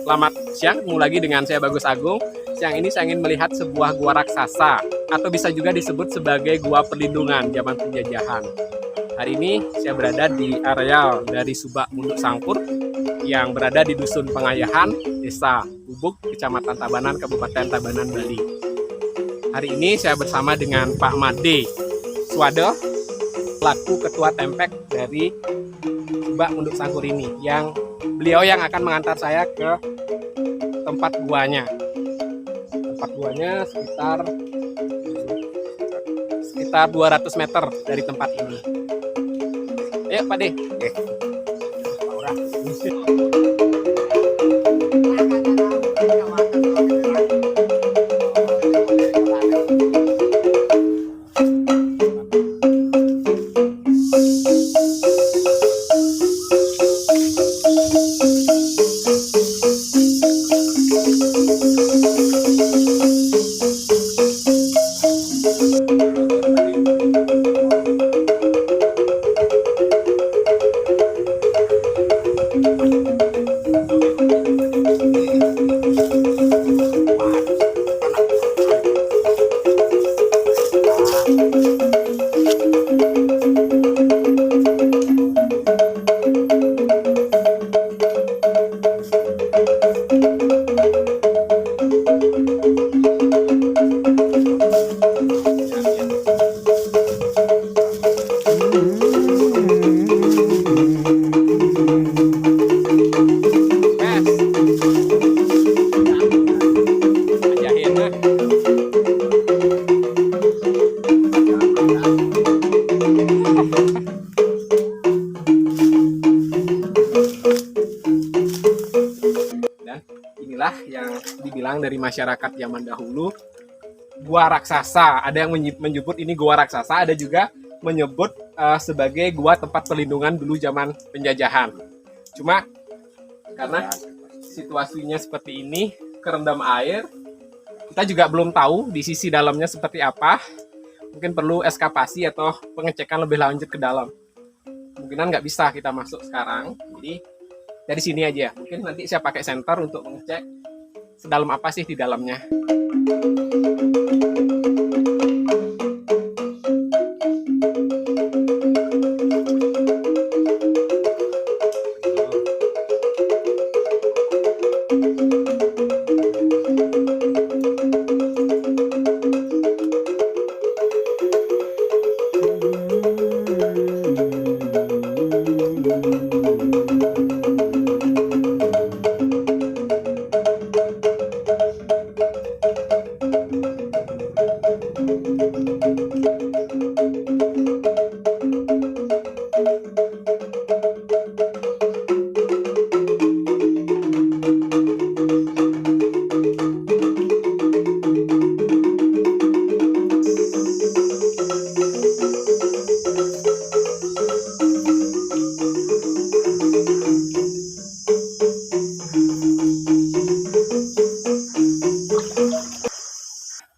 Selamat siang, ketemu lagi dengan saya Bagus Agung. Siang ini saya ingin melihat sebuah gua raksasa, atau bisa juga disebut sebagai gua perlindungan zaman penjajahan. Hari ini saya berada di areal dari Subak Munduk Sangkur yang berada di Dusun Pengayahan, Desa Bubuk, Kecamatan Tabanan, Kabupaten Tabanan, Bali. Hari ini saya bersama dengan Pak Made Swado, selaku Ketua Tempek dari Subak Munduk Sangkur ini, yang beliau yang akan mengantar saya ke tempat guanya. Tempat guanya sekitar 200 meter dari tempat ini. Ayo Pak De. Inilah yang dibilang dari masyarakat zaman dahulu gua raksasa. Ada yang menyebut ini gua raksasa, ada juga menyebut sebagai gua tempat perlindungan dulu zaman penjajahan. Cuma karena situasinya seperti ini, kerendam air, kita juga belum tahu di sisi dalamnya seperti apa. Mungkin perlu eskavasi atau pengecekan lebih lanjut ke dalam. Kemungkinan nggak bisa kita masuk sekarang, jadi dari sini aja. Mungkin nanti saya pakai senter untuk mengecek sedalam apa sih di dalamnya.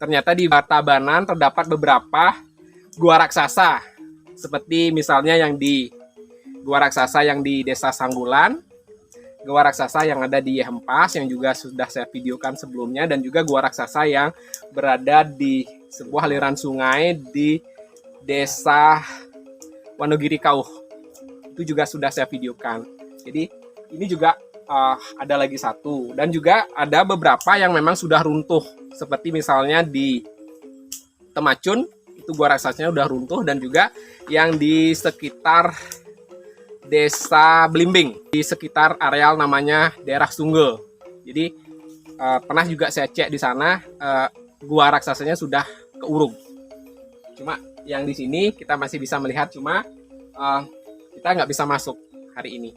Ternyata di Tabanan terdapat beberapa gua raksasa, seperti misalnya yang di gua raksasa yang di Desa Sanggulan, gua raksasa yang ada di Hempas yang juga sudah saya videokan sebelumnya, dan juga gua raksasa yang berada di sebuah aliran sungai di Desa Wonogiri Kauh. Itu juga sudah saya videokan. Jadi ini juga ada lagi satu, dan juga ada beberapa yang memang sudah runtuh, seperti misalnya di Temacun itu gua raksasanya udah runtuh, dan juga yang di sekitar Desa Belimbing, di sekitar areal namanya daerah Sunggel. Jadi pernah juga saya cek di sana, gua raksasanya sudah keurung. Cuma yang di sini kita masih bisa melihat, cuma kita nggak bisa masuk hari ini.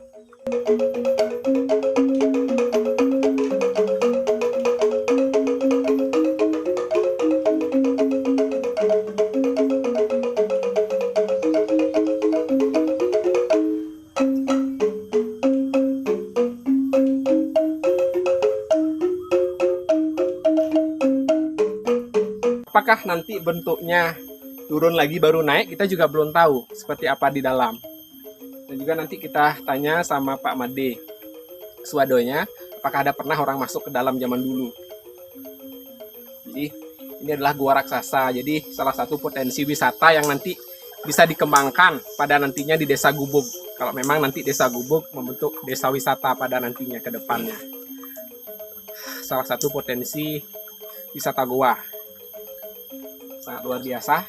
Apakah nanti bentuknya turun lagi baru naik, kita juga belum tahu seperti apa di dalam. Dan juga nanti kita tanya sama Pak Made Swadonya, apakah ada pernah orang masuk ke dalam zaman dulu. Jadi ini adalah gua raksasa. Jadi salah satu potensi wisata yang nanti bisa dikembangkan pada nantinya di Desa Gubug. Kalau memang nanti Desa Gubug membentuk desa wisata pada nantinya ke depannya. Salah satu potensi wisata gua. Sangat luar biasa.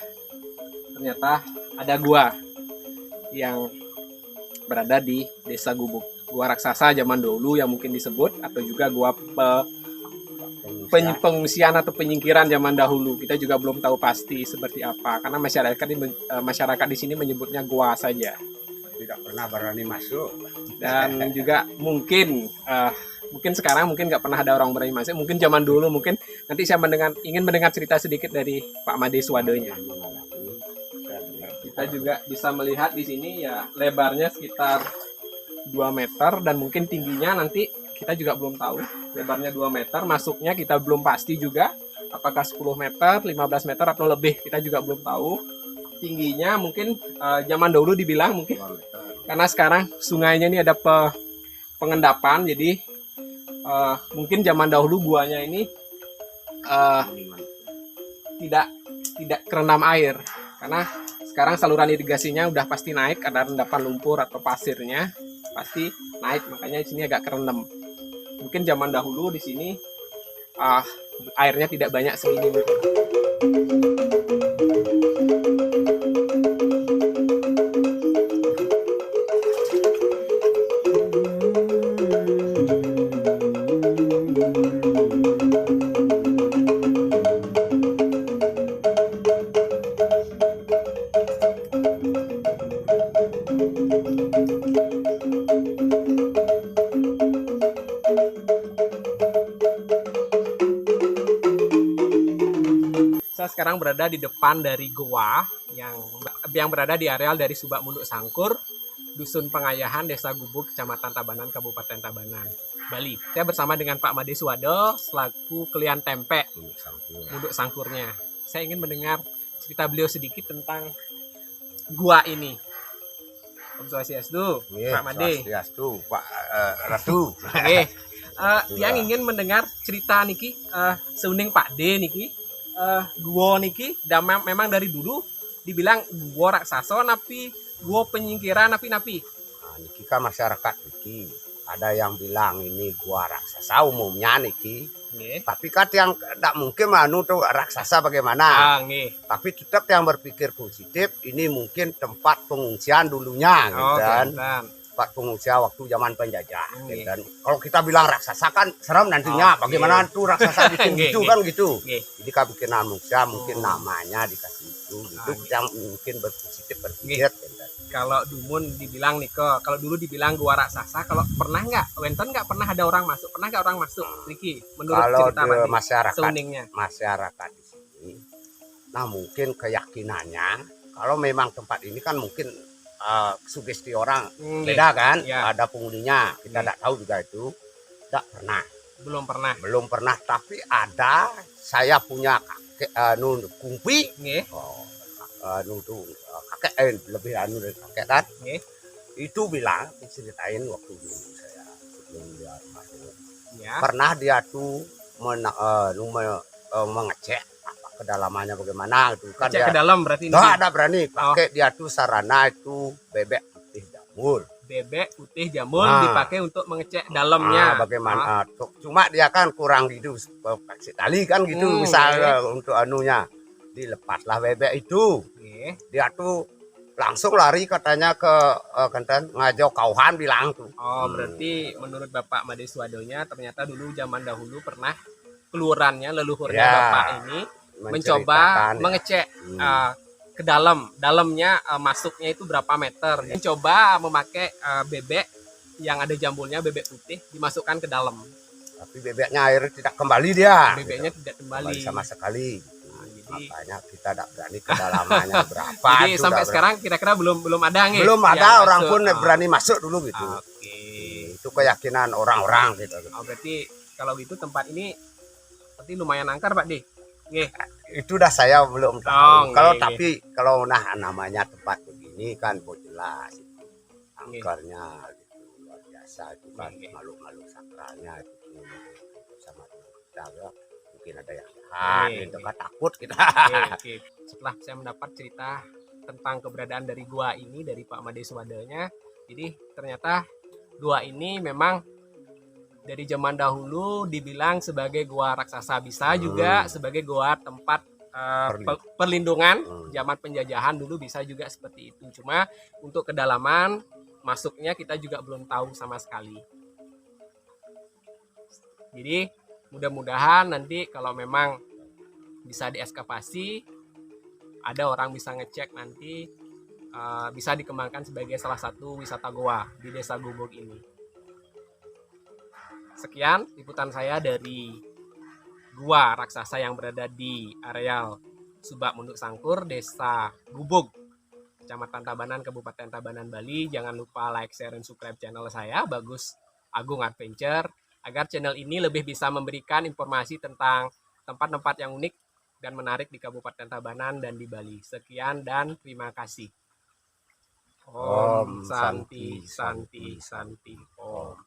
Ternyata ada gua yang berada di Desa Gubug. Gua raksasa zaman dulu yang mungkin disebut, atau juga gua pengungsian atau penyingkiran zaman dahulu. Kita juga belum tahu pasti seperti apa, karena masyarakat di sini menyebutnya gua saja. Tidak pernah berani masuk. Dan juga mungkin sekarang mungkin nggak pernah ada orang berani masuk. Mungkin zaman dulu, mungkin nanti saya ingin mendengar cerita sedikit dari Pak Made Swadonya. Kita juga bisa melihat di sini ya, lebarnya sekitar 2 meter dan mungkin tingginya nanti kita juga belum tahu. Lebarnya 2 meter, masuknya kita belum pasti juga apakah 10 meter, 15 meter atau lebih, kita juga belum tahu. Tingginya mungkin zaman dahulu dibilang mungkin, karena sekarang sungainya ini ada pengendapan, jadi mungkin zaman dahulu guanya ini tidak kerendam air, karena sekarang saluran irigasinya udah pasti naik, ada rendapan lumpur atau pasirnya pasti naik, makanya di sini agak kerendam. Mungkin zaman dahulu di sini airnya tidak banyak segini. Saya sekarang berada di depan dari goa yang berada di areal dari Subak Munduk Sangkur, Dusun Pengayahan, Desa Gubug, Kecamatan Tabanan, Kabupaten Tabanan, Bali. Saya bersama dengan Pak Made Swado selaku Kelian Tempe Munduk Sangkurnya. Saya ingin mendengar cerita beliau sedikit tentang gua ini. Om Swastiastu, Pak Made. Swastiastu, Pak Ratu. Oke. Yang ingin mendengar cerita niki seuning Pak D niki. Gua niki memang dari dulu dibilang gua raksasa napi gua penyingkiran napi. Nah, niki kan masyarakat niki ada yang bilang ini gua raksasa umumnya niki. Nggih. Tapi kan yang tidak mungkin tuh raksasa bagaimana. Nggih. Tapi tetap yang berpikir positif ini mungkin tempat pengungsian dulunya gitu kan. Tempat pengungsian waktu zaman penjajah. Dan kalau kita bilang raksasa kan serem nantinya. Bagaimana tuh raksasa gitu kan gitu. Jadi kan bikin manusia mungkin namanya dikasih itu gitu yang mungkin berpositif berpikir. Kalau Dumun dibilang nih kalau dulu dibilang gua raksasa, kalau pernah nggak Wenten nggak pernah ada orang masuk, pernah nggak orang masuk Niki menurut kalau cerita masyarakat di sini, nah mungkin keyakinannya kalau memang tempat ini kan mungkin sugesti orang beda kan, ada penghuninya kita tidak tahu juga itu, tidak pernah, belum pernah tapi ada, saya punya kakek kumpi, kakek lebih dari kakek kan, itu bilang diceritain waktu dulu saya sebelum dia masuk, pernah dia tuh mengecek apa kedalamannya bagaimana itu kan dia ke dalam berarti nggak ada berani pakai dia tuh sarana itu bebek putih jamur dipakai untuk mengecek dalamnya bagaimana cuma dia kan kurang gitu kasih tali kan gitu misalnya untuk anunya dilepaslah bebek itu dia tuh langsung lari katanya ke ngajau kauhan bilang tuh. Berarti menurut Bapak Made Swadonya ternyata dulu zaman dahulu pernah leluhurnya Bapak ini mencoba mengecek ke dalamnya masuknya itu berapa meter. Mencoba memakai bebek yang ada jambulnya, bebek putih dimasukkan ke dalam. Tapi bebeknya air tidak kembali dia. Bebeknya tidak kembali sama sekali. Makanya kita tidak berani kedalamannya berapa. Jadi sampai sekarang kira-kira belum ada nih. Belum ada orang pun berani masuk dulu gitu. Itu keyakinan orang-orang gitu. Berarti kalau gitu tempat ini berarti lumayan angker Pak D. Itu dah saya belum tahu. Kalau namanya tempat begini kan jelas angkernya gitu luar biasa itu kan makhluk-makhluk sakralnya itu sama kita ya. Mungkin ada yang jahat gitu kan, takut kita. Oke. Setelah saya mendapat cerita tentang keberadaan dari gua ini dari Pak Made Swadanya, jadi ternyata gua ini memang dari zaman dahulu dibilang sebagai gua raksasa, bisa juga sebagai gua tempat perlindungan zaman penjajahan dulu, bisa juga seperti itu. Cuma untuk kedalaman masuknya kita juga belum tahu sama sekali. Jadi mudah-mudahan nanti kalau memang bisa dieskavasi, ada orang bisa ngecek nanti, bisa dikembangkan sebagai salah satu wisata goa di Desa Gubuk ini. Sekian liputan saya dari gua raksasa yang berada di areal Subak Munduk Sangkur, Desa Gubuk, Kecamatan Tabanan, Kabupaten Tabanan, Bali. Jangan lupa like, share, dan subscribe channel saya, Bagus Agung Adventure, agar channel ini lebih bisa memberikan informasi tentang tempat-tempat yang unik dan menarik di Kabupaten Tabanan dan di Bali. Sekian dan terima kasih. Om Santi Santi Santi Om.